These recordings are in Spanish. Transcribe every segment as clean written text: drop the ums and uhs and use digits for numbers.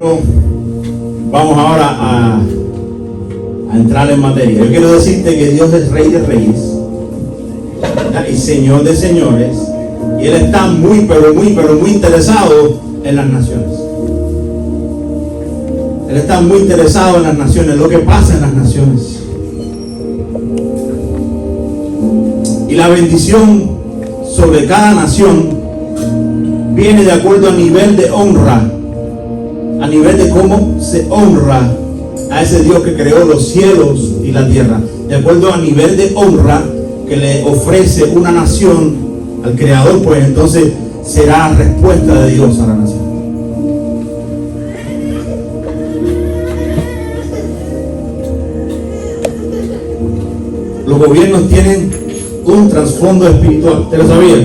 Vamos ahora a entrar en materia. Yo quiero decirte que Dios es Rey de Reyes y Señor de Señores, y Él está muy interesado en las naciones. Él está muy interesado en las naciones, lo que pasa en las naciones. Y la bendición sobre cada nación viene de acuerdo al nivel de honra, a nivel de cómo se honra a ese Dios que creó los cielos y la tierra, de acuerdo al nivel de honra que le ofrece una nación al Creador, pues entonces será respuesta de Dios a la nación. Los gobiernos tienen un trasfondo espiritual. ¿Usted lo sabía?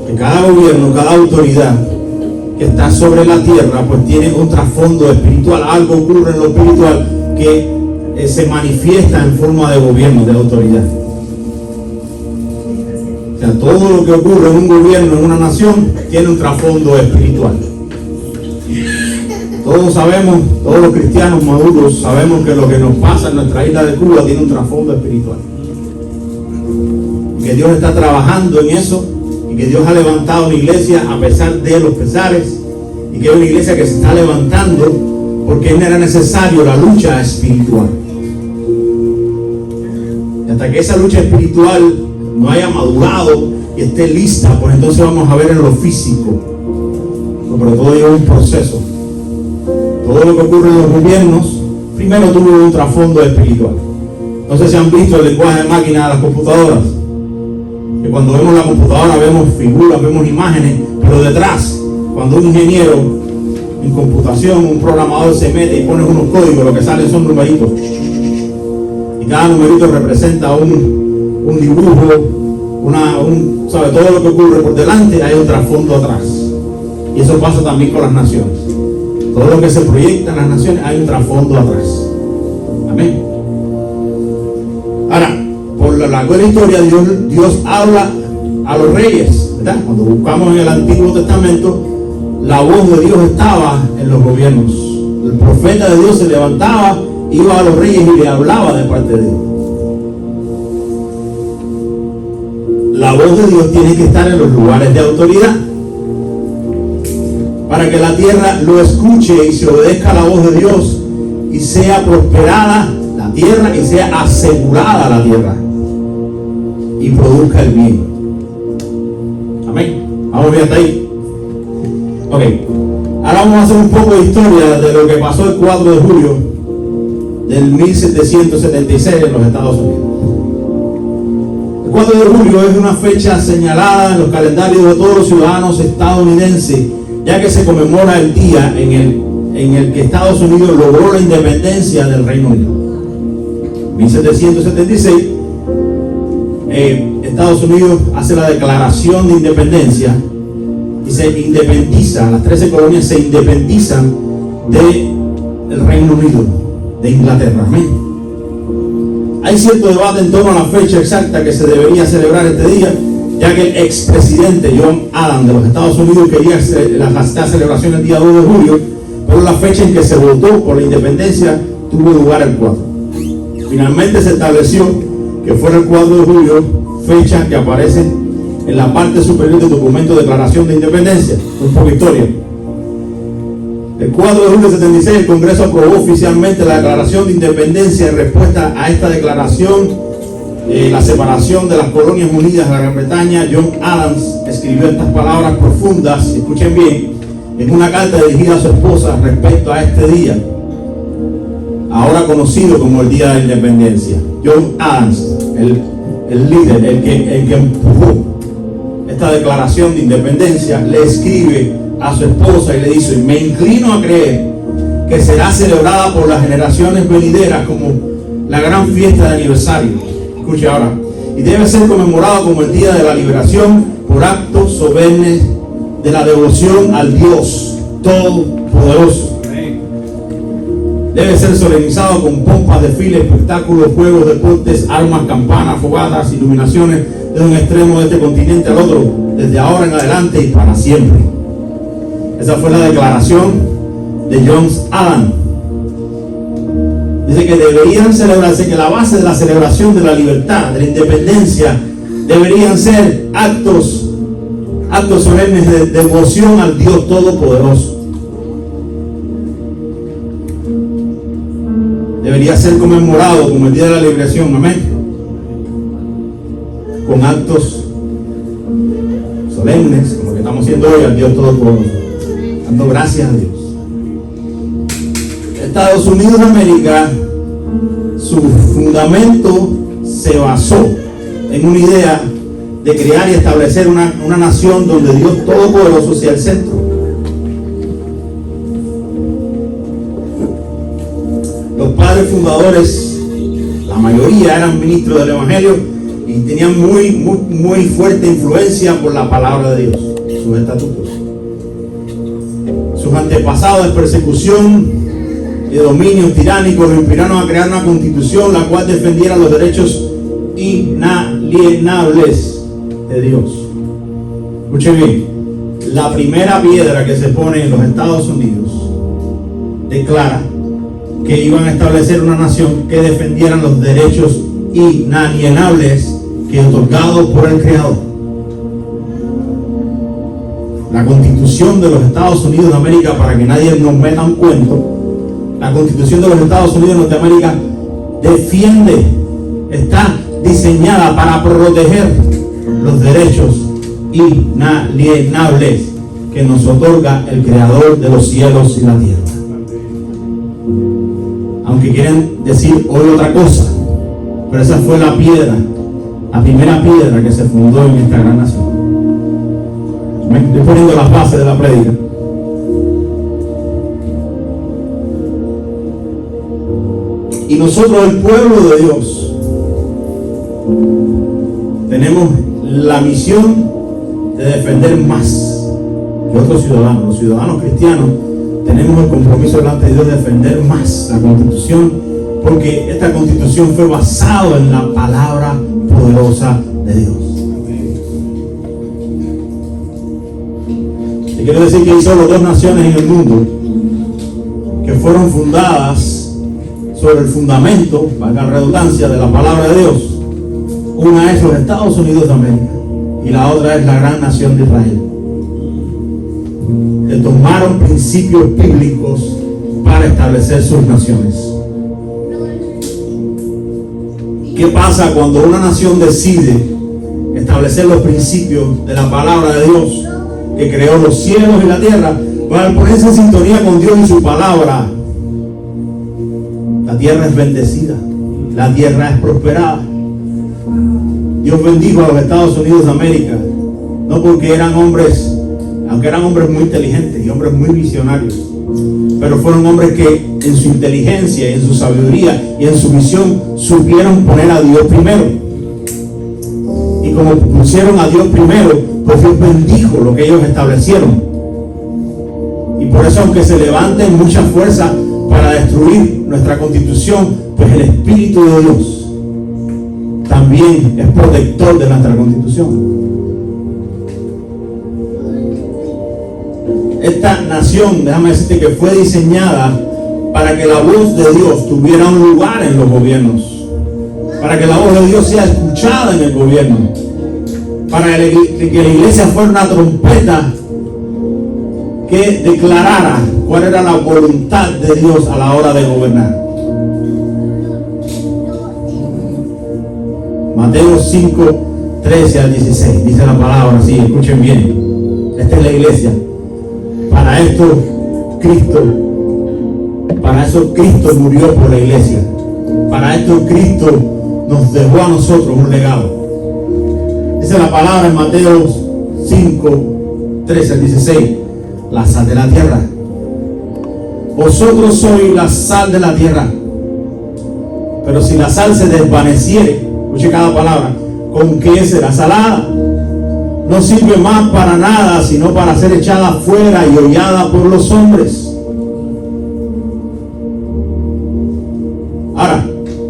Que cada gobierno, cada autoridad que está sobre la tierra, pues tiene un trasfondo espiritual. Algo ocurre en lo espiritual que se manifiesta en forma de gobierno, de autoridad. O sea, todo lo que ocurre en un gobierno, en una nación, tiene un trasfondo espiritual. Todos sabemos, todos los cristianos maduros sabemos que lo que nos pasa en nuestra isla de Cuba tiene un trasfondo espiritual. Que Dios está trabajando en eso, y que Dios ha levantado una iglesia a pesar de los pesares, y que es una iglesia que se está levantando porque era necesario la lucha espiritual. Y hasta que esa lucha espiritual no haya madurado y esté lista, pues entonces vamos a ver en lo físico. Pero todo lleva un proceso. Todo lo que ocurre en los gobiernos primero tuvo un trasfondo espiritual. No sé si han visto el lenguaje de máquina de las computadoras, que cuando vemos la computadora vemos figuras, vemos imágenes, pero detrás, cuando un ingeniero en computación, un programador se mete y pone unos códigos, lo que salen son numeritos, y cada numerito representa un dibujo, sabe, todo lo que ocurre por delante hay un trasfondo atrás. Y eso pasa también con las naciones. Todo lo que se proyecta en las naciones hay un trasfondo atrás. Amén. Ahora, por la larga de la historia, Dios habla a los reyes, ¿verdad? Cuando buscamos en el Antiguo Testamento, la voz de Dios estaba en los gobiernos. El profeta de Dios se levantaba, iba a los reyes y le hablaba de parte de Dios. La voz de Dios tiene que estar en los lugares de autoridad, para que la tierra lo escuche y se obedezca a la voz de Dios, y sea prosperada la tierra y sea asegurada la tierra y produzca el bien. Amén. Vamos bien hasta ahí. Ok. Ahora vamos a hacer un poco de historia de lo que pasó el 4 de julio del 1776 en los Estados Unidos. El 4 de julio es una fecha señalada en los calendarios de todos los ciudadanos estadounidenses, ya que se conmemora el día en el que Estados Unidos logró la independencia del Reino Unido. 1776, Estados Unidos hace la declaración de independencia y se independiza, las 13 colonias se independizan del Reino Unido, de Inglaterra. Amén. Hay cierto debate en torno a la fecha exacta que se debería celebrar este día, ya que el expresidente John Adams de los Estados Unidos quería esta celebración el día 2 de julio, pero la fecha en que se votó por la independencia tuvo lugar el 4. Finalmente se estableció que fuera el 4 de julio, fecha que aparece en la parte superior del documento de declaración de independencia. Un poco de historia. El 4 de julio de 76 el Congreso aprobó oficialmente la declaración de independencia en respuesta a esta declaración. La separación de las colonias unidas de la Gran Bretaña. John Adams escribió estas palabras profundas, escuchen bien, en una carta dirigida a su esposa respecto a este día, ahora conocido como el Día de la Independencia. John Adams, el líder, el que empujó esta declaración de independencia, le escribe a su esposa y le dice: me inclino a creer que será celebrada por las generaciones venideras como la gran fiesta de aniversario. Escuche ahora. Y debe ser conmemorado como el día de la liberación por actos solemnes de la devoción al Dios Todopoderoso. Debe ser solemnizado con pompas, desfiles, espectáculos, juegos, deportes, armas, campanas, fogatas, iluminaciones de un extremo de este continente al otro, desde ahora en adelante y para siempre. Esa fue la declaración de John Adams. Dice que deberían celebrarse, que la base de la celebración de la libertad, de la independencia, deberían ser actos solemnes de devoción al Dios Todopoderoso. Debería ser conmemorado como el Día de la Liberación, amén, con actos solemnes, como lo que estamos haciendo hoy al Dios Todopoderoso, dando gracias a Dios. Estados Unidos de América, su fundamento se basó en una idea de crear y establecer una nación donde Dios Todopoderoso sea el centro. Los padres fundadores, la mayoría eran ministros del Evangelio y tenían muy fuerte influencia por la palabra de Dios, sus estatutos. Sus antepasados de persecución y dominios tiránicos lo inspiraron a crear una constitución la cual defendiera los derechos inalienables de Dios. Escuchen bien, la primera piedra que se pone en los Estados Unidos declara que iban a establecer una nación que defendieran los derechos inalienables que otorgados por el Creador. La Constitución de los Estados Unidos de América, para que nadie nos meta un cuento, la Constitución de los Estados Unidos de Norteamérica defiende, está diseñada para proteger los derechos inalienables que nos otorga el Creador de los cielos y la tierra. Aunque quieren decir hoy otra cosa, pero esa fue la piedra, la primera piedra que se fundó en esta gran nación. Me estoy poniendo las bases de la prédica. Y nosotros, el pueblo de Dios, tenemos la misión de defender más que otros ciudadanos. Los ciudadanos cristianos tenemos el compromiso delante de Dios de defender más la Constitución, porque esta Constitución fue basada en la palabra poderosa de Dios. Y quiero decir que hay solo dos naciones en el mundo que fueron fundadas sobre el fundamento, valga la redundancia, de la palabra de Dios. Una es los Estados Unidos de América y la otra es la gran nación de Israel, que tomaron principios bíblicos para establecer sus naciones. ¿Qué pasa cuando una nación decide establecer los principios de la palabra de Dios, que creó los cielos y la tierra, para ponerse en sintonía con Dios y su palabra? La tierra es bendecida, la tierra es prosperada. Dios bendijo a los Estados Unidos de América, no porque eran hombres, aunque eran hombres muy inteligentes y hombres muy visionarios, pero fueron hombres que en su inteligencia, en su sabiduría y en su visión supieron poner a Dios primero. Y como pusieron a Dios primero, pues Dios bendijo lo que ellos establecieron. Y por eso, aunque se levanten muchas fuerzas para destruir nuestra Constitución, pues el Espíritu de Dios también es protector de nuestra Constitución. Esta nación, déjame decirte que fue diseñada para que la voz de Dios tuviera un lugar en los gobiernos, para que la voz de Dios sea escuchada en el gobierno, para que la iglesia fuera una trompeta que declarara cuál era la voluntad de Dios a la hora de gobernar. Mateo 5, 13 al 16, dice la palabra así, escuchen bien. Esta es la iglesia. Para eso Cristo murió por la iglesia. Para esto Cristo nos dejó a nosotros un legado. Dice la palabra en Mateo 5, 13 al 16, la sal de la tierra. Vosotros sois la sal de la tierra. Pero si la sal se desvaneciere, escuche cada palabra, ¿con qué será salada? No sirve más para nada, sino para ser echada fuera y hollada por los hombres. Ahora,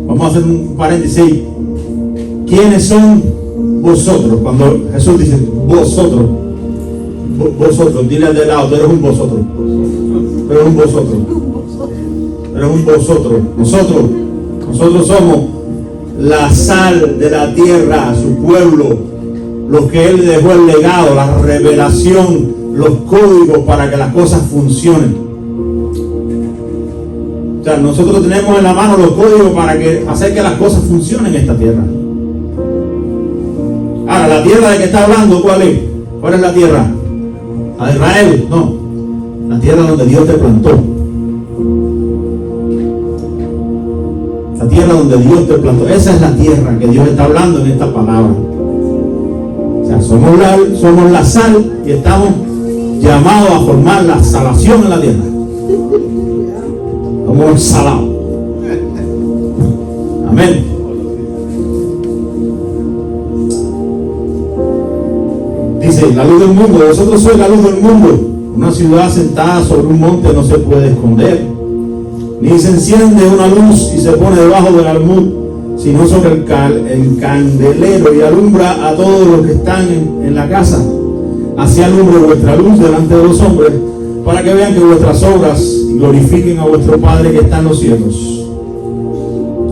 vamos a hacer un paréntesis. ¿Quiénes son vosotros? Cuando Jesús dice vosotros, vosotros, dile al de lado, tú eres un vosotros. pero es un vosotros. Pero es un vosotros. Nosotros somos la sal de la tierra, su pueblo, lo que Él dejó el legado, la revelación, los códigos para que las cosas funcionen. O sea, nosotros tenemos en la mano los códigos para hacer que las cosas funcionen en esta tierra. Ahora, la tierra de que está hablando, ¿cuál es? ¿Cuál es la tierra? ¿La de Israel? No. La tierra donde Dios te plantó. La tierra donde Dios te plantó. Esa es la tierra que Dios está hablando en esta palabra. O sea, somos la sal y estamos llamados a formar la salación en la tierra. Somos salados. Amén. Dice, la luz del mundo. Vosotros sois la luz del mundo. Una ciudad sentada sobre un monte no se puede esconder, ni se enciende una luz y se pone debajo del almud, sino sobre el candelero, y alumbra a todos los que están en la casa. Así alumbre vuestra luz delante de los hombres, para que vean que vuestras obras glorifiquen a vuestro Padre que está en los cielos.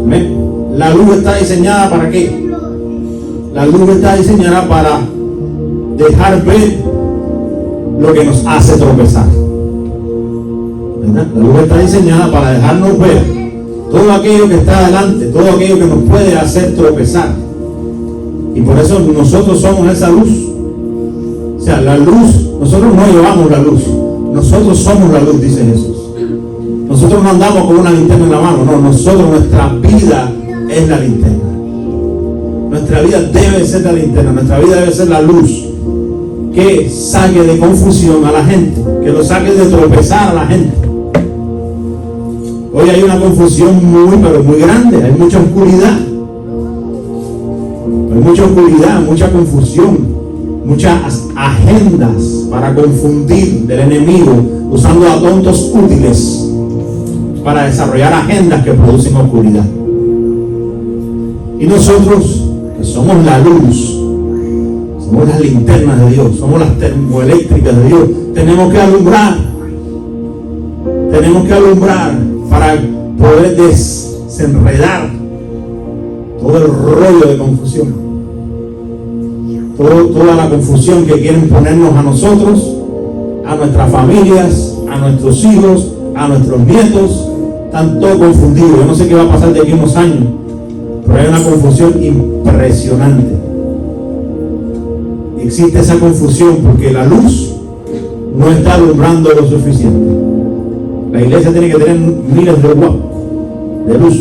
¿Amén? La luz está diseñada ¿para qué? La luz está diseñada para dejar ver lo que nos hace tropezar. ¿Verdad? La luz está diseñada para dejarnos ver todo aquello que está adelante, todo aquello que nos puede hacer tropezar. Y por eso nosotros somos esa luz. O sea, la luz, nosotros no llevamos la luz, nosotros somos la luz, dice Jesús. Nosotros no andamos con una linterna en la mano, no, nuestra vida es la linterna. Nuestra vida debe ser la linterna, nuestra vida debe ser la luz que saque de confusión a la gente, que lo saque de tropezar a la gente. Hoy hay una confusión pero muy grande, hay mucha oscuridad. Hay mucha oscuridad, mucha confusión, muchas agendas para confundir del enemigo, usando a tontos útiles para desarrollar agendas que producen oscuridad. Y nosotros, que somos la luz, somos las linternas de Dios, somos las termoeléctricas de Dios, tenemos que alumbrar para poder desenredar todo el rollo de confusión, toda la confusión que quieren ponernos a nosotros, a nuestras familias, a nuestros hijos, a nuestros nietos. Están todos confundidos. Yo no sé qué va a pasar de aquí a unos años, pero hay una confusión impresionante. Existe esa confusión porque la luz no está alumbrando lo suficiente. La iglesia tiene que tener miles de watts de luz,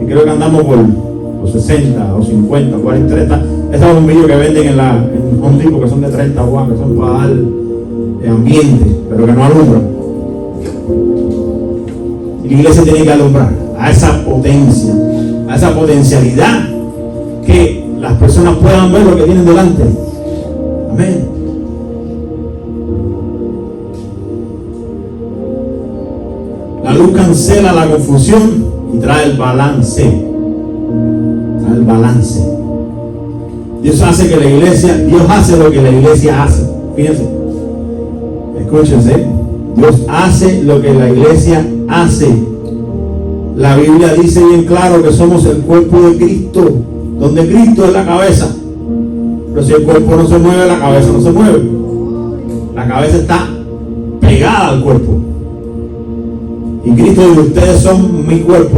y creo que andamos por los 60 o 50, 40, 30. Estos bombillos que venden en Home Depot, que son de 30 watts, que son para dar ambiente, pero que no alumbran. Y la iglesia tiene que alumbrar a esa potencia, a esa potencialidad, que las personas puedan ver lo que tienen delante. Amén. La luz cancela la confusión y trae el balance. Trae el balance. Dios hace que la iglesia, Dios hace lo que la iglesia hace. Fíjense. Escúchense. Dios hace lo que la iglesia hace. La Biblia dice bien claro que somos el cuerpo de Cristo, donde Cristo es la cabeza. Pero si el cuerpo no se mueve, la cabeza no se mueve. La cabeza está pegada al cuerpo. Y Cristo dice: ustedes son mi cuerpo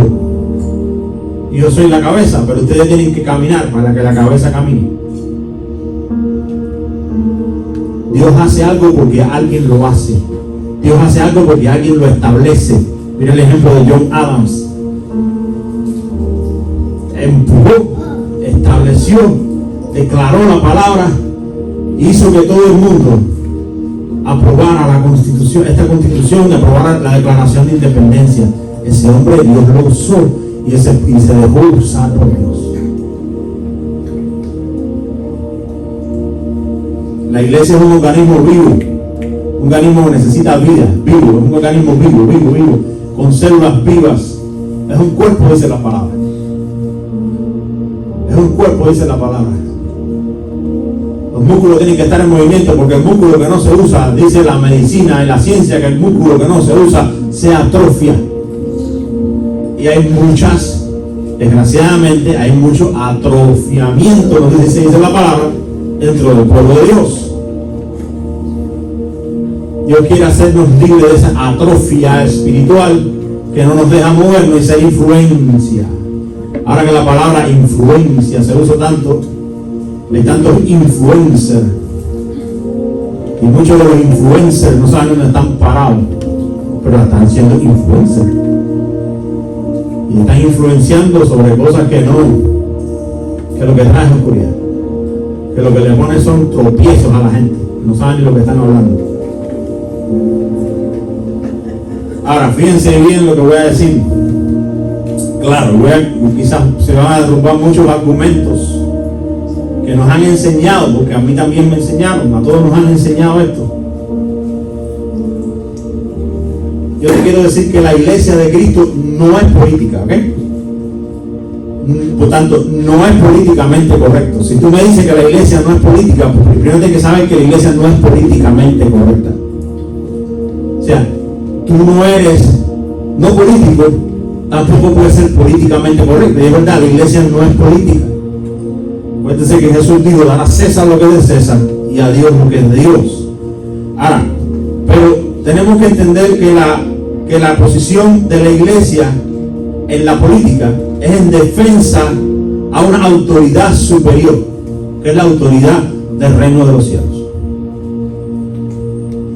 y yo soy la cabeza, pero ustedes tienen que caminar para que la cabeza camine. Dios hace algo porque alguien lo hace. Dios hace algo porque alguien lo establece. Mira el ejemplo de John Adams. Empujó, estableció, declaró la palabra, hizo que todo el mundo aprobara la constitución, esta constitución, de aprobar la declaración de independencia. Ese hombre Dios lo usó y se dejó usar por Dios. La iglesia es un organismo vivo, un organismo que necesita vida, vivo, es un organismo vivo, con células vivas. Es un cuerpo, dice la palabra. Es un cuerpo, dice la palabra. Los músculos tienen que estar en movimiento, porque el músculo que no se usa, dice la medicina y la ciencia, que el músculo que no se usa se atrofia. Y hay muchas, desgraciadamente, hay mucho atrofiamiento, no sé si se dice la palabra, dentro del pueblo de Dios. Dios quiere hacernos libres de esa atrofia espiritual que no nos deja movernos y ser influencia. Ahora que la palabra influencia se usa tanto, hay tantos influencers, y muchos de los influencers no saben dónde están parados, pero están siendo influencers y están influenciando sobre cosas que no, que lo que trae es oscuridad, que lo que le pone son tropiezos a la gente, no saben ni lo que están hablando. Ahora fíjense bien lo que voy a decir. Claro, quizás se van a derrumbar muchos argumentos que nos han enseñado, porque a mí también me enseñaron, a todos nos han enseñado esto. Yo te quiero decir que la iglesia de Cristo no es política, ¿ok? Por tanto, no es políticamente correcto. Si tú me dices que la iglesia no es política, pues primero tienes que saber que la iglesia no es políticamente correcta. O sea, tú no eres no político, tampoco puedes ser políticamente correcto. Y es verdad, la iglesia no es política. Acuérdense que Jesús dijo: dar a César lo que es de César y a Dios lo que es de Dios. Ahora, pero tenemos que entender que la posición de la iglesia en la política es en defensa a una autoridad superior, que es la autoridad del reino de los cielos.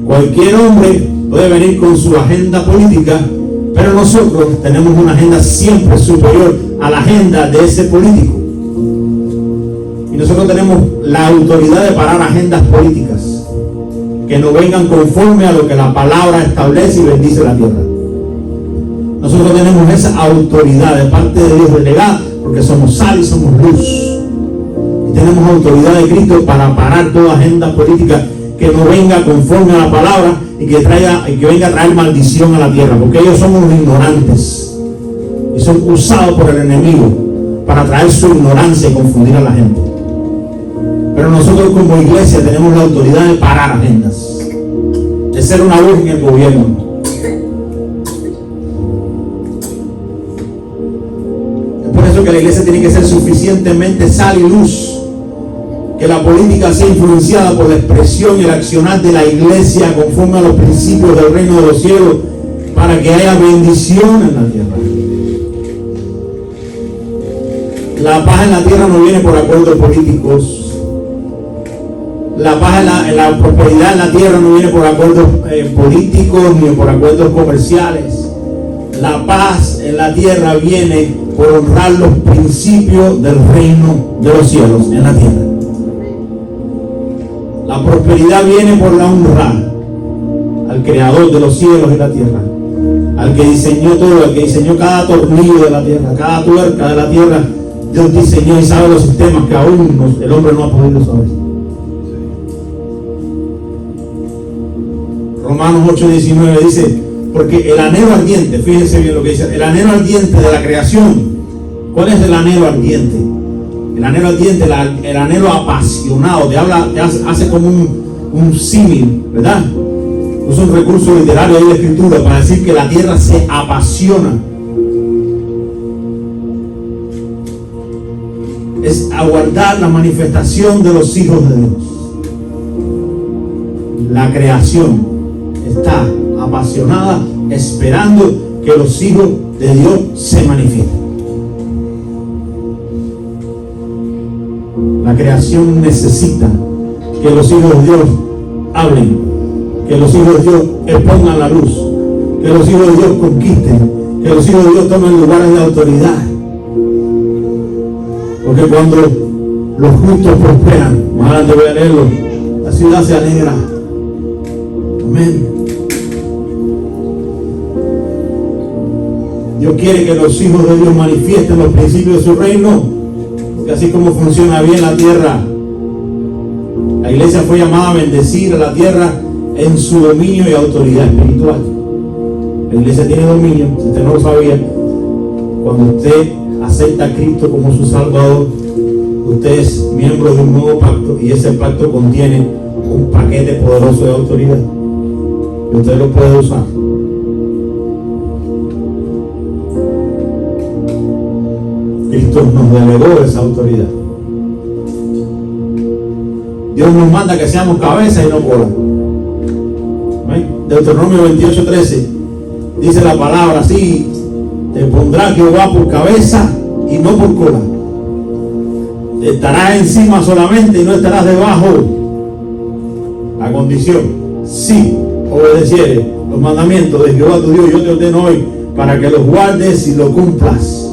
Cualquier hombre puede venir con su agenda política, pero nosotros tenemos una agenda siempre superior a la agenda de ese político. Y nosotros tenemos la autoridad de parar agendas políticas que no vengan conforme a lo que la palabra establece y bendice la tierra. Nosotros tenemos esa autoridad de parte de Dios delegada, porque somos sal y somos luz. Y tenemos autoridad de Cristo para parar toda agenda política que no venga conforme a la palabra y que venga a traer maldición a la tierra, porque ellos son unos ignorantes y son usados por el enemigo para traer su ignorancia y confundir a la gente. Pero nosotros como iglesia tenemos la autoridad de parar agendas, de ser una voz en el gobierno. Es por eso que la iglesia tiene que ser suficientemente sal y luz, que la política sea influenciada por la expresión y el accionar de la iglesia conforme a los principios del reino de los cielos, para que haya bendición en la tierra. La paz en la tierra no viene por acuerdos políticos. La paz la prosperidad en la tierra no viene por acuerdos políticos ni por acuerdos comerciales. La paz en la tierra viene por honrar los principios del reino de los cielos en la tierra. La prosperidad viene por la honra al creador de los cielos y la tierra, al que diseñó todo, al que diseñó cada tornillo de la tierra, cada tuerca de la tierra. Dios diseñó y sabe los sistemas que aún el hombre no ha podido saber. Romanos 8:19 dice: porque el anhelo ardiente, fíjense bien lo que dice, el anhelo ardiente de la creación. ¿Cuál es el anhelo ardiente? El anhelo ardiente, el anhelo apasionado, te hace como un símil, ¿verdad? Usa un recurso literario ahí de escritura para decir que la tierra se apasiona. Es aguardar la manifestación de los hijos de Dios. La creación está apasionada esperando que los hijos de Dios se manifiesten. La creación necesita que los hijos de Dios hablen, que los hijos de Dios expongan la luz, que los hijos de Dios conquisten, que los hijos de Dios tomen lugares de autoridad. Porque cuando los justos prosperan, más adelante voy a leerlo, la ciudad se alegra. Amén. Dios quiere que los hijos de Dios manifiesten los principios de su reino, porque así como funciona bien la tierra. La iglesia fue llamada a bendecir a la tierra en su dominio y autoridad espiritual. La iglesia tiene dominio, si usted no lo sabía, cuando usted acepta a Cristo como su Salvador, Usted es miembro de un nuevo pacto y ese pacto contiene un paquete poderoso de autoridad y usted lo puede usar. Cristo nos delegó esa autoridad. Dios nos manda que seamos cabeza y no cola. Deuteronomio 28:13 dice la palabra así: te pondrá Jehová por cabeza y no por cola. Te estarás encima solamente y no estarás debajo. La condición: si obedecieres los mandamientos de Jehová tu Dios, yo te ordeno hoy para que los guardes y los cumplas.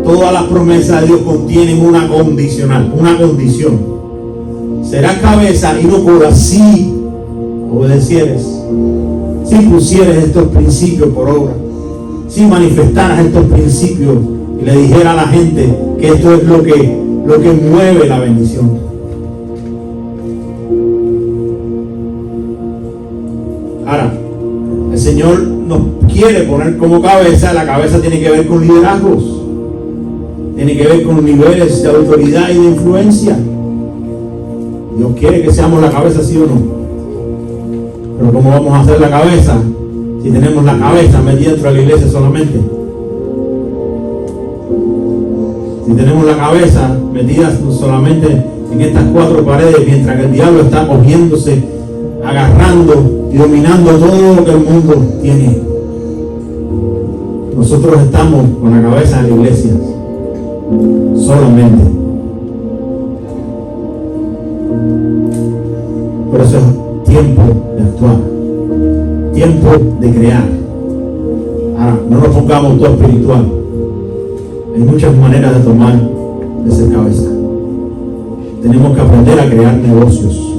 Todas las promesas de Dios contienen una condicional, una condición. Serás cabeza y no cola si obedecieres, si pusieres estos principios por obra, si manifestaras estos principios y le dijera a la gente que esto es lo que mueve la bendición. Ahora, el Señor nos quiere poner como cabeza. La cabeza tiene que ver con liderazgos, tiene que ver con niveles de autoridad y de influencia. Dios quiere que seamos la cabeza, sí o no. Pero ¿cómo vamos a hacer la cabeza si tenemos la cabeza metida dentro de la iglesia solamente? Si tenemos la cabeza metida solamente en estas cuatro paredes, mientras que el diablo está cogiéndose, agarrando y dominando todo lo que el mundo tiene. Nosotros estamos con la cabeza en la iglesia solamente. Por eso es tiempo de actuar, tiempo de crear. Ahora, no nos pongamos todo espiritual. Hay muchas maneras de tomar, de ser cabeza. Tenemos que aprender a crear negocios.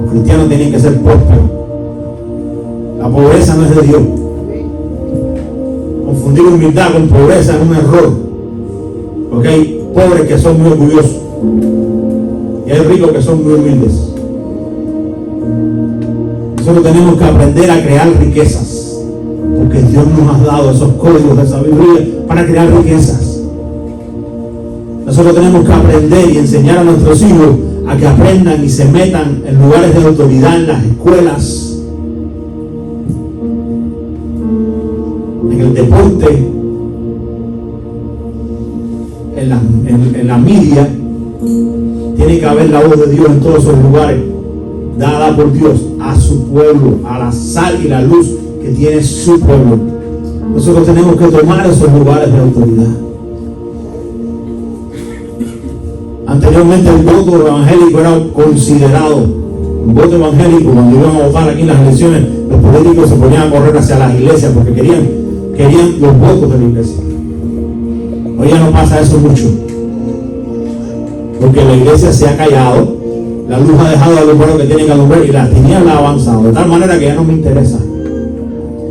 Los cristianos tienen que ser prósperos. La pobreza no es de Dios. Confundir humildad con pobreza es un error. Porque hay pobres que son muy orgullosos y hay ricos que son muy humildes. Nosotros tenemos que aprender a crear riquezas, porque Dios nos ha dado esos códigos de sabiduría para crear riquezas. Nosotros tenemos que aprender y enseñar a nuestros hijos a que aprendan y se metan en lugares de autoridad en las escuelas, en el deporte, en la media. Tiene que haber la voz de Dios en todos esos lugares, dada por Dios a su pueblo, a la sal y la luz que tiene su pueblo. Nosotros tenemos que tomar esos lugares de autoridad. Anteriormente el voto evangélico era considerado un voto evangélico. Cuando iban a votar aquí en las elecciones, los políticos se ponían a correr hacia las iglesias porque querían los votos de la iglesia. Hoy ya no pasa eso mucho, porque la iglesia se ha callado, la luz ha dejado de alumbrar lo que tiene que alumbrar y las tinieblas ha avanzado, de tal manera que ya no me interesa.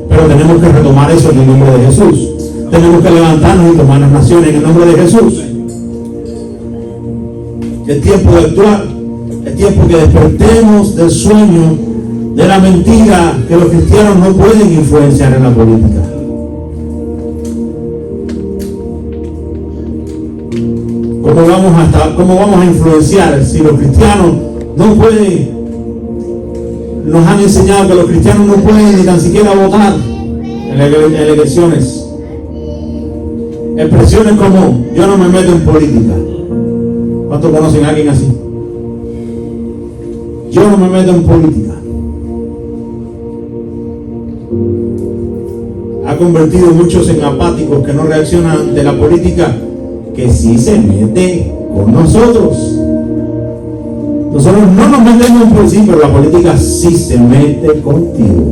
Pero tenemos que retomar eso en el nombre de Jesús. Tenemos que levantarnos y tomar las naciones en el nombre de Jesús. Es tiempo de actuar, es tiempo que despertemos del sueño, de la mentira que los cristianos no pueden influenciar en la política. ¿Cómo vamos a influenciar si los cristianos no pueden? Nos han enseñado que los cristianos no pueden ni tan siquiera votar en elecciones. Expresiones como: yo no me meto en política. ¿Cuántos conocen a alguien así? Yo no me meto en política. Ha convertido muchos en apáticos que no reaccionan ante la política, que sí se mete con nosotros. Nosotros no nos metemos en política, pero la política sí se mete contigo.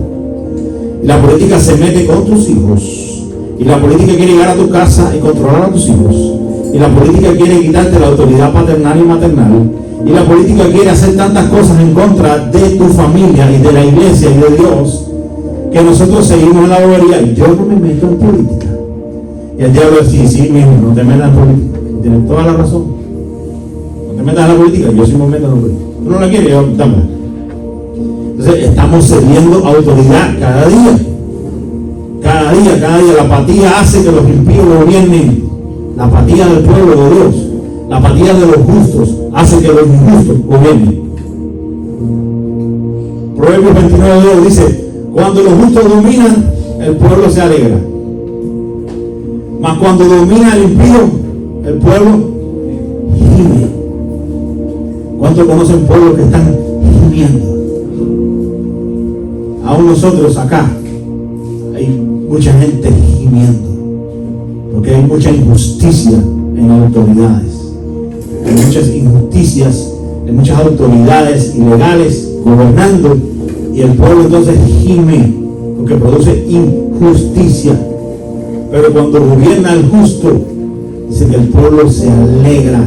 La política se mete con tus hijos. Y la política quiere llegar a tu casa y controlar a tus hijos. Y la política quiere quitarte la autoridad paternal y maternal. Y la política quiere hacer tantas cosas en contra de tu familia y de la iglesia y de Dios, que nosotros seguimos en la bobería. Yo no me meto en política. Y el diablo dice: sí, mijo, no te metas en política. Tienes toda la razón. No te metas en la política. Yo sí me meto en la política. Tú no la quieres, yo dámela. Entonces estamos cediendo autoridad cada día. Cada día la apatía hace que los impíos gobiernen. La apatía del pueblo de Dios La apatía de los justos hace que los injustos gobiernen. Proverbios 29:2 dice: cuando los justos dominan, el pueblo se alegra. Mas cuando domina el impío, el pueblo gime. ¿Cuántos conocen pueblos que están gimiendo? Aún nosotros acá hay mucha gente gimiendo, porque hay mucha injusticia en autoridades. Hay muchas injusticias, hay muchas autoridades ilegales gobernando, y el pueblo entonces gime porque produce injusticia. Pero cuando gobierna el justo, dice que el pueblo se alegra.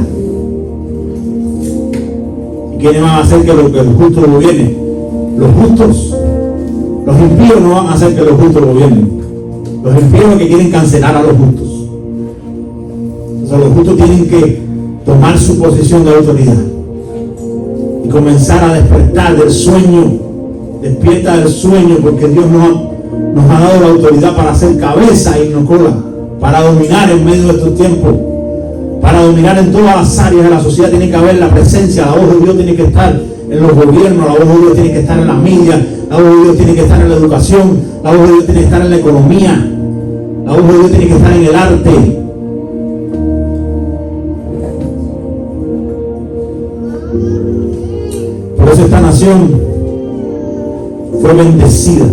¿Y quiénes van a hacer que el justo gobierne? Los justos. Los impíos no van a hacer que los justos gobiernen. Los impíos son los que quieren cancelar a los justos. Entonces los justos tienen que tomar su posición de autoridad y comenzar a despertar del sueño. Despierta del sueño, porque Dios nos ha dado la autoridad para ser cabeza y no cola, para dominar en medio de estos tiempos, para dominar en todas las áreas de la sociedad. Tiene que haber la presencia, la voz de Dios tiene que estar en los gobiernos, la voz de Dios tiene que estar en la media, la voz de Dios tiene que estar en la educación, la voz de Dios tiene que estar en la economía, la voz de Dios tiene que estar en el arte. Por eso esta nación fue bendecida,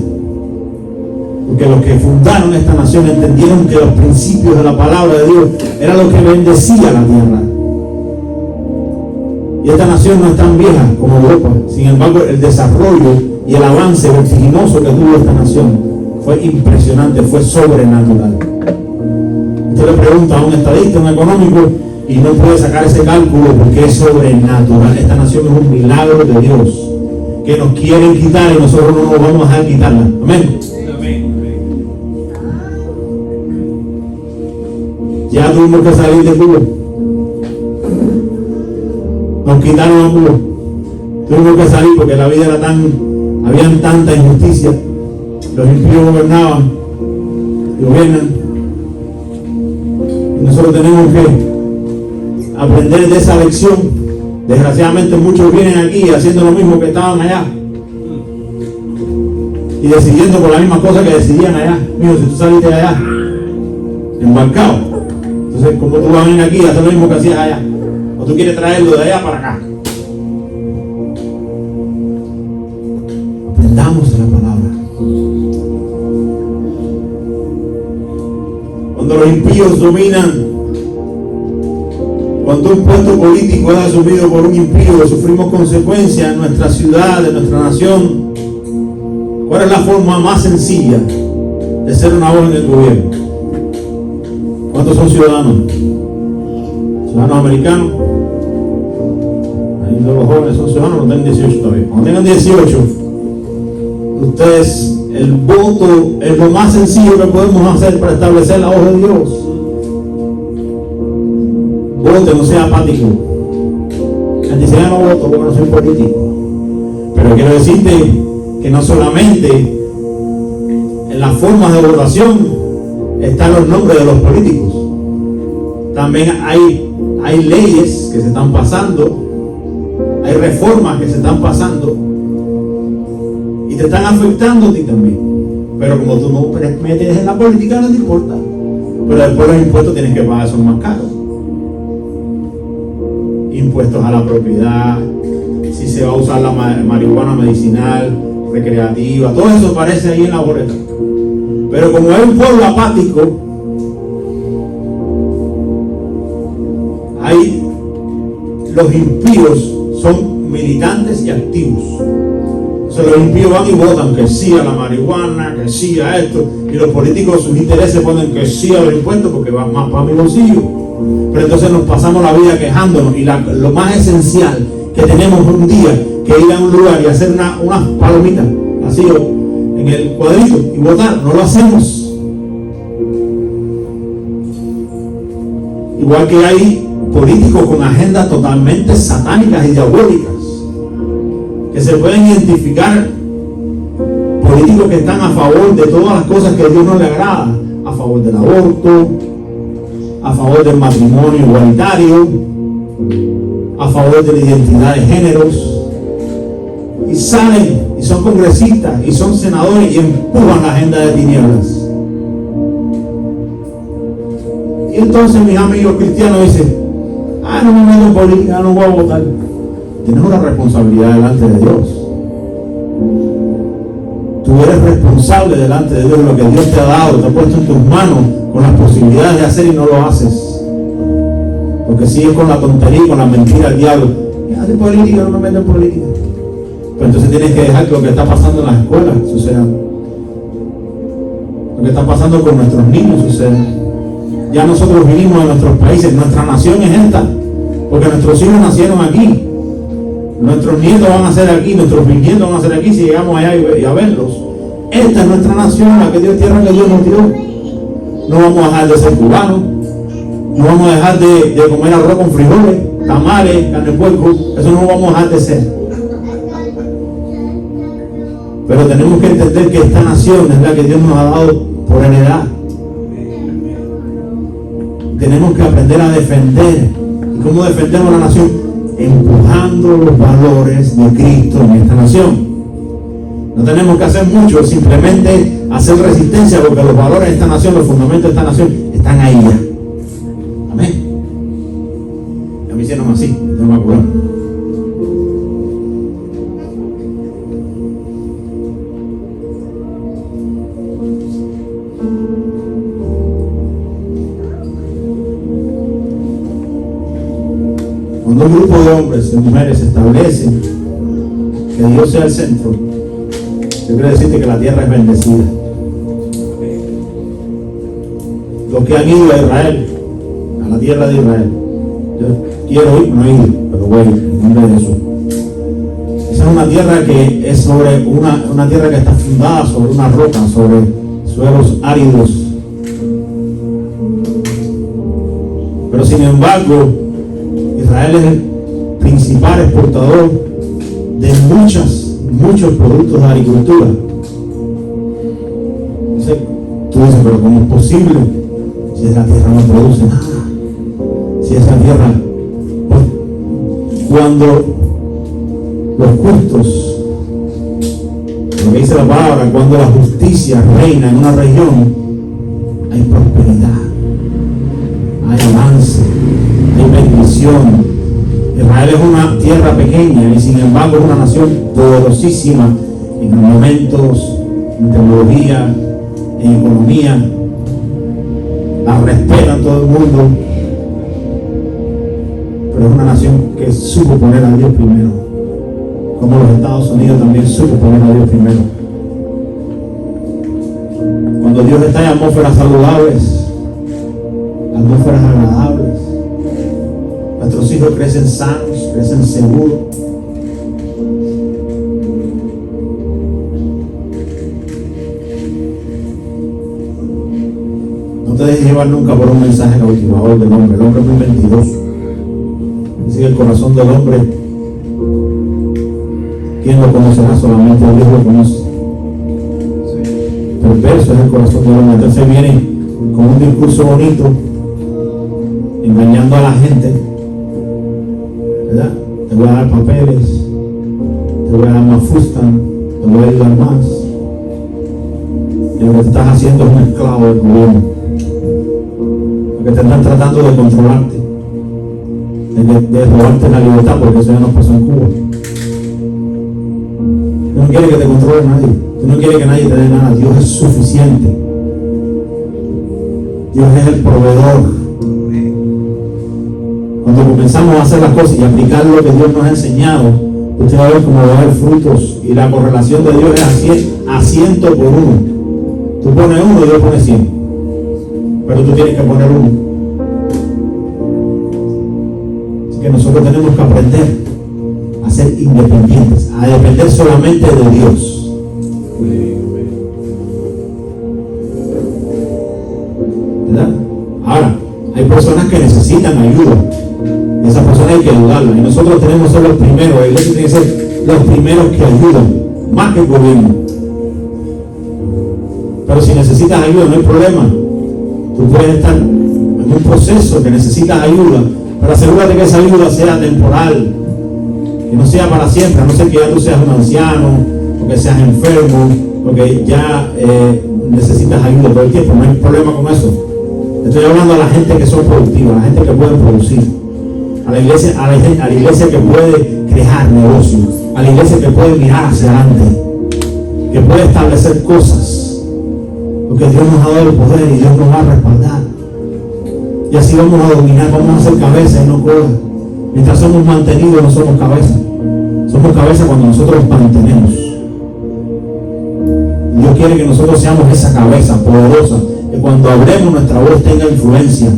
porque los que fundaron esta nación entendieron que los principios de la palabra de Dios era lo que bendecía la tierra. Y esta nación no es tan vieja como Europa. Sin embargo, el desarrollo y el avance vertiginoso que tuvo esta nación fue impresionante, fue sobrenatural. Usted le pregunta a un estadista, a un económico, y no puede sacar ese cálculo porque es sobrenatural. Esta nación es un milagro de Dios que nos quieren quitar, y nosotros no nos vamos a dejar quitarla. Amén. Ya tuvimos que salir de Cuba. Nos quitaron a Cuba. Tuvimos que salir porque la vida era habían tanta injusticia. Los impíos gobernaban y gobiernan. Y nosotros tenemos que aprender de esa lección. Desgraciadamente muchos vienen aquí haciendo lo mismo que estaban allá y decidiendo por la misma cosa que decidían allá. Mío, si tú saliste de allá embarcado, entonces como tú vas a venir aquí a hacer lo mismo que hacías allá, o tú quieres traerlo de allá para acá. Aprendamos de la palabra. Cuando los impíos dominan, cuando un puesto político es asumido por un impío, sufrimos consecuencias en nuestra ciudad, en nuestra nación. ¿Cuál es la forma más sencilla de ser una voz en el gobierno? ¿Cuántos son ciudadanos? ¿Ciudadanos americanos? Ahí los jóvenes son ciudadanos, no tienen 18 todavía. Cuando tengan 18, ustedes, el voto es lo más sencillo que podemos hacer para establecer la voz de Dios. Vote, no sea apático. Gente dice: no voto porque no soy político. Pero quiero decirte que no solamente en las formas de votación están los nombres de los políticos, también hay leyes que se están pasando, hay reformas que se están pasando y te están afectando a ti también. Pero como tú no te metes en la política, no te importa. Pero después los impuestos tienes que pagar, son más caros. Impuestos a la propiedad, si se va a usar la marihuana medicinal, recreativa, todo eso aparece ahí en la boleta. Pero como es un pueblo apático, los impíos son militantes y activos. Entonces los impíos van y votan que sí a la marihuana, que sí a esto, y los políticos sus intereses ponen que sí a los impuestos porque van más para mi bolsillo. Pero entonces nos pasamos la vida quejándonos, y lo más esencial que tenemos un día que ir a un lugar y hacer unas palomitas así en el cuadrito y votar, no lo hacemos. Igual que hay políticos con agendas totalmente satánicas y diabólicas, que se pueden identificar, políticos que están a favor de todas las cosas que a Dios no le agrada, a favor del aborto, a favor del matrimonio igualitario, favor de la identidad de géneros, y salen y son congresistas y son senadores y empujan la agenda de tinieblas. Y entonces mis amigos cristianos dicen: no me meto en política, no voy a votar. Tienes una responsabilidad delante de Dios. Tú eres responsable delante de Dios de lo que Dios te ha dado, te ha puesto en tus manos con las posibilidades de hacer, y no lo haces. Porque sigues con la tontería y con la mentira del diablo. Hace política, no me meto en política. Pero entonces tienes que dejar que lo que está pasando en las escuelas suceda. Lo que está pasando con nuestros niños suceda. Ya nosotros vinimos de nuestros países, nuestra nación es esta, porque nuestros hijos nacieron aquí. Nuestros nietos van a ser aquí, nuestros bisnietos van a ser aquí si llegamos allá y a verlos. Esta es nuestra nación, la que Dios, tierra que Dios nos dio. No vamos a dejar de ser cubanos, no vamos a dejar de comer arroz con frijoles, tamales, carne de puerco. Eso no lo vamos a dejar de ser. Pero tenemos que entender que esta nación es la que Dios nos ha dado por heredad. Tenemos que aprender a defender. ¿Y cómo defendemos la nación? Empujando los valores de Cristo en esta nación. No tenemos que hacer mucho, simplemente hacer resistencia, porque los valores de esta nación, los fundamentos de esta nación están ahí ya. Amén. A mí hicieron así, no me acuerdo. Cuando un grupo de hombres y mujeres establece que Dios sea el centro, yo quiero decirte que la tierra es bendecida. Los que han ido a Israel, a la tierra de Israel, yo quiero ir, no he ido, pero voy en nombre de Jesús. Esa es una tierra que es sobre una tierra que está fundada sobre una roca, sobre suelos áridos. Pero sin embargo, Israel es el principal exportador de muchos productos de agricultura. Entonces, tú dices: pero ¿cómo es posible? Si esa tierra no produce nada. Si esa tierra, pues, cuando los justos, lo que dice la palabra, cuando la justicia reina en una región, hay prosperidad, hay avance, hay bendición. Israel es una tierra pequeña y sin embargo es una nación poderosísima en armamentos, en tecnología, en economía. La respetan todo el mundo, pero es una nación que supo poner a Dios primero, como los Estados Unidos también supo poner a Dios primero. Cuando Dios está en atmósferas saludables, atmósferas agradables, nuestros hijos crecen sanos, crecen seguros. No te dejes llevar nunca por un mensaje cautivador del hombre. El hombre es muy mentiroso. Dice: el corazón del hombre, ¿quién lo conocerá? Solamente Dios lo conoce. Perverso es el corazón del hombre. Entonces viene con un discurso bonito, engañando a la gente, ¿verdad? Te voy a dar papeles, te voy a dar más fustan, te voy a ayudar más. Y lo que estás haciendo es un esclavo del gobierno, porque te están tratando de controlarte, de robarte la libertad, porque eso ya nos pasó en Cuba. Tú no quieres que te controle nadie, tú no quieres que nadie te dé nada. Dios es suficiente, Dios es el proveedor. Cuando comenzamos a hacer las cosas y aplicar lo que Dios nos ha enseñado, usted va a ver cómo va a haber frutos, y la correlación de Dios es a 100 por 1. Tú pones 1 y Dios pone 100, pero tú tienes que poner 1. Así que nosotros tenemos que aprender a ser independientes, a depender solamente de Dios. ¿Verdad? Ahora, hay personas que necesitan ayuda, y esas personas hay que ayudarlas, y nosotros tenemos que ser los primeros. La iglesia tiene que ser los primeros que ayudan, más que el gobierno. Pero si necesitas ayuda, no hay problema. Tú puedes estar en un proceso que necesitas ayuda, Pero asegúrate que esa ayuda sea temporal, que no sea para siempre, a no ser que ya tú seas un anciano, o que seas enfermo, o que ya necesitas ayuda todo el tiempo. No hay problema con eso. Estoy hablando a la gente que son productivas, a la gente que puede producir, a la iglesia que puede crear negocios, a la iglesia que puede mirar hacia adelante, que puede establecer cosas, porque Dios nos ha dado el poder y Dios nos va a respaldar. Y así vamos a dominar, vamos a ser cabeza y no cola. Mientras somos mantenidos, no somos cabeza. Somos cabeza cuando nosotros nos mantenemos. Dios quiere que nosotros seamos esa cabeza poderosa, que cuando hablemos nuestra voz tenga influencia.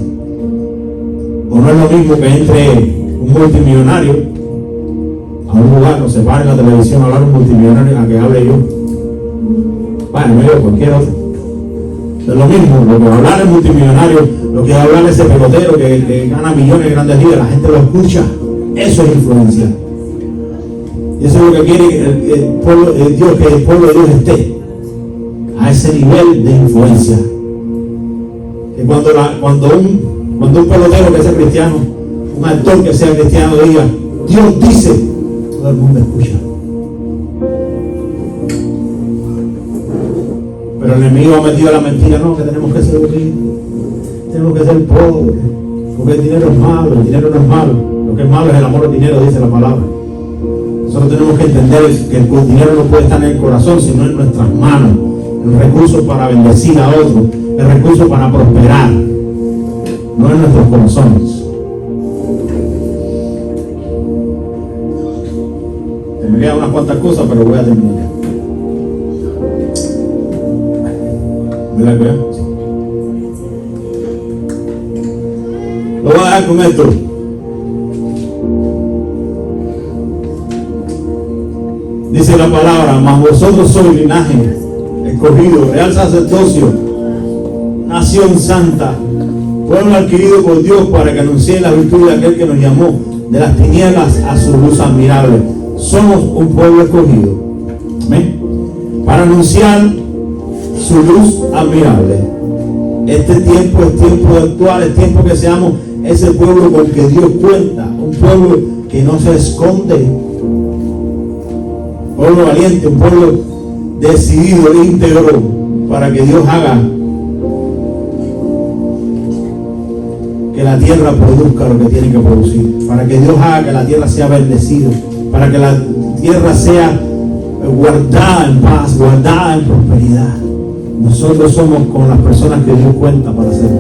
O no es lo mismo que entre un multimillonario a un lugar, no se pare en la televisión a hablar un multimillonario a que hable yo. Bueno, no yo, cualquier otro. Es lo mismo, lo que va a hablar el multimillonario, lo que va a hablar ese pelotero que gana millones de grandes ligas, la gente lo escucha. Eso es influencia. Y eso es lo que quiere el pueblo de Dios, que el pueblo de Dios esté a ese nivel de influencia. Que cuando un pelotero que sea cristiano, un actor que sea cristiano diga, Dios dice, todo el mundo escucha. Pero el enemigo ha metido la mentira, no, que tenemos que ser ricos, tenemos que ser pobres, porque el dinero es malo, el dinero no es malo, lo que es malo es el amor al dinero, dice la palabra. Nosotros tenemos que entender que el dinero no puede estar en el corazón, sino en nuestras manos, el recurso para bendecir a otros, el recurso para prosperar, no en nuestros corazones. Tendría unas cuantas cosas, pero voy a terminar ya. ¿Verdad que? Lo voy a dejar con esto. Dice la palabra, mas vosotros sois linaje escogido, real sacerdocio, nación santa, pueblo adquirido por Dios, para que anunciéis la virtud de aquel que nos llamó de las tinieblas a su luz admirable. Somos un pueblo escogido. ¿Amén? Para anunciar su luz admirable. Este tiempo es tiempo actual, es tiempo que seamos ese pueblo con que Dios cuenta, un pueblo que no se esconde, un pueblo valiente, un pueblo decidido, íntegro, para que Dios haga que la tierra produzca lo que tiene que producir, para que Dios haga que la tierra sea bendecida, para que la tierra sea guardada en paz, guardada en prosperidad. Nosotros somos con las personas que Dios cuenta para hacerlo.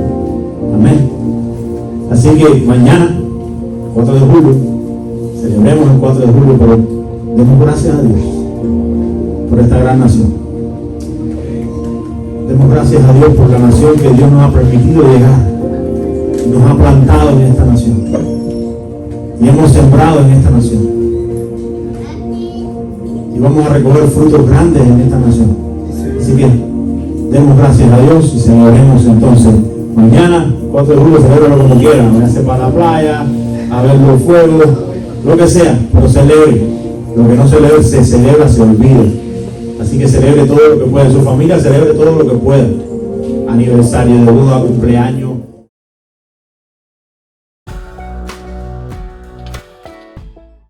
Amén. Así que mañana, 4 de julio, celebremos el 4 de julio, pero demos gracias a Dios por esta gran nación. Demos gracias a Dios por la nación que Dios nos ha permitido llegar, nos ha plantado en esta nación y hemos sembrado en esta nación, y vamos a recoger frutos grandes en esta nación. Así que demos gracias a Dios y celebremos entonces mañana 4 de julio. Celébralo como quieran, váyase para la playa a ver los fuegos, lo que sea, pero celebre. Lo que no celebre se celebra, se olvida. Así que celebre todo lo que pueda, su familia celebre todo lo que pueda, aniversario de boda, cumpleaños.